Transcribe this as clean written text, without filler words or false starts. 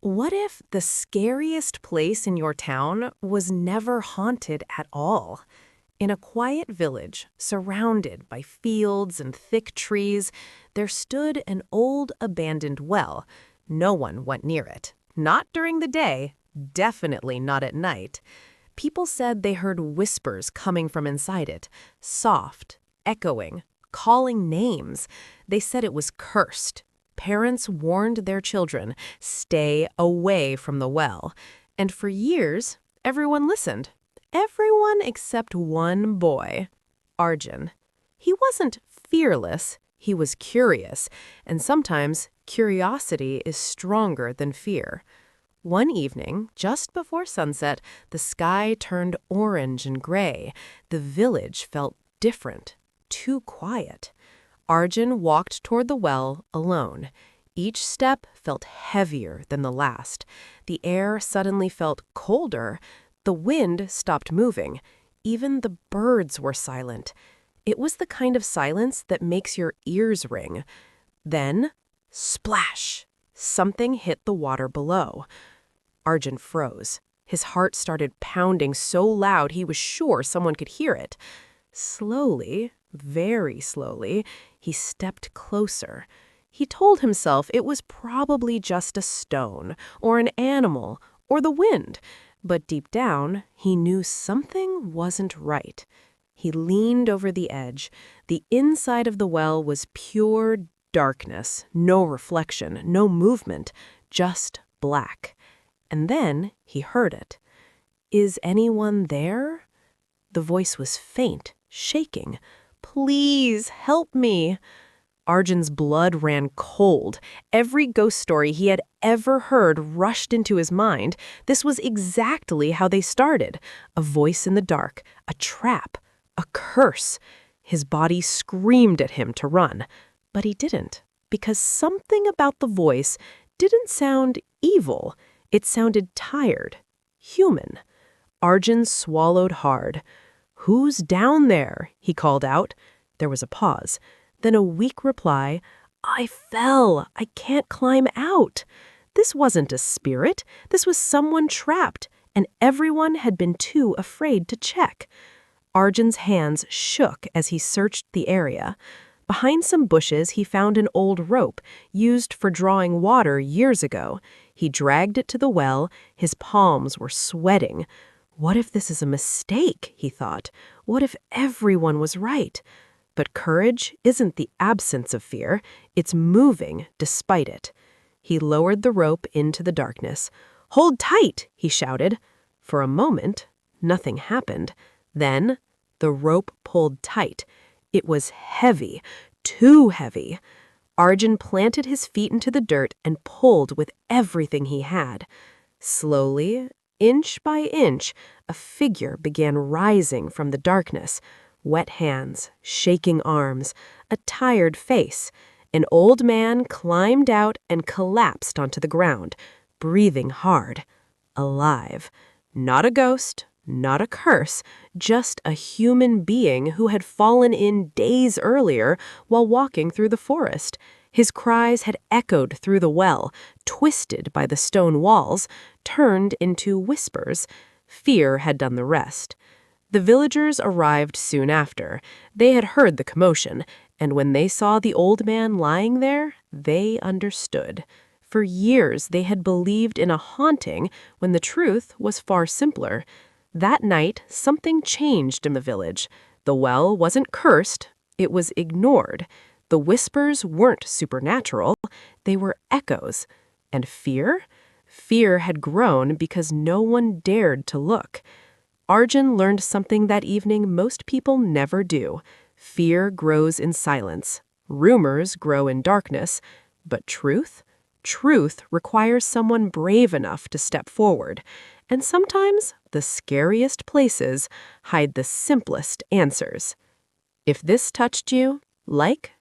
What if the scariest place in your town was never haunted at all? In a quiet village, surrounded by fields and thick trees, there stood an old abandoned well. No one went near it. Not during the day, definitely not at night. People said they heard whispers coming from inside it, soft, echoing, calling names. They said it was cursed. Parents warned their children, stay away from the well. And for years, everyone listened. Everyone except one boy, Arjun. He wasn't fearless, he was curious, and sometimes curiosity is stronger than fear. One evening, just before sunset, the sky turned orange and gray. The village felt different, too quiet. Arjun walked toward the well alone. Each step felt heavier than the last. The air suddenly felt colder. The wind stopped moving. Even the birds were silent. It was the kind of silence that makes your ears ring. Then, splash! Something hit the water below. Arjun froze. His heart started pounding so loud he was sure someone could hear it. Slowly, very slowly, he stepped closer. He told himself it was probably just a stone, or an animal, or the wind. But deep down, he knew something wasn't right. He leaned over the edge. The inside of the well was pure darkness, no reflection, no movement, just black. And then he heard it. "Is anyone there?" The voice was faint, shaking. "Please, help me." Arjun's blood ran cold. Every ghost story he had ever heard rushed into his mind. This was exactly how they started. A voice in the dark, a trap, a curse. His body screamed at him to run. But he didn't, because something about the voice didn't sound evil. It sounded tired, human. Arjun swallowed hard. "Who's down there?" he called out. There was a pause. Then a weak reply, "I fell. I can't climb out." This wasn't a spirit. This was someone trapped, and everyone had been too afraid to check. Arjun's hands shook as he searched the area. Behind some bushes, he found an old rope used for drawing water years ago. He dragged it to the well. His palms were sweating. What if this is a mistake, he thought. What if everyone was right? But courage isn't the absence of fear. It's moving despite it. He lowered the rope into the darkness. "Hold tight," he shouted. For a moment, nothing happened. Then, the rope pulled tight. It was heavy, too heavy. Arjun planted his feet into the dirt and pulled with everything he had. Slowly, inch by inch, a figure began rising from the darkness. Wet hands, shaking arms, a tired face. An old man climbed out and collapsed onto the ground, breathing hard. Alive. Not a ghost, not a curse, just a human being who had fallen in days earlier while walking through the forest. His cries had echoed through the well, twisted by the stone walls, turned into whispers. Fear had done the rest. The villagers arrived soon after. They had heard the commotion, and when they saw the old man lying there, they understood. For years they had believed in a haunting when the truth was far simpler. That night, something changed in the village. The well wasn't cursed, it was ignored. The whispers weren't supernatural, they were echoes. And fear? Fear had grown because no one dared to look. Arjun learned something that evening most people never do. Fear grows in silence. Rumors grow in darkness. But truth? Truth requires someone brave enough to step forward. And sometimes the scariest places hide the simplest answers. If this touched you, like,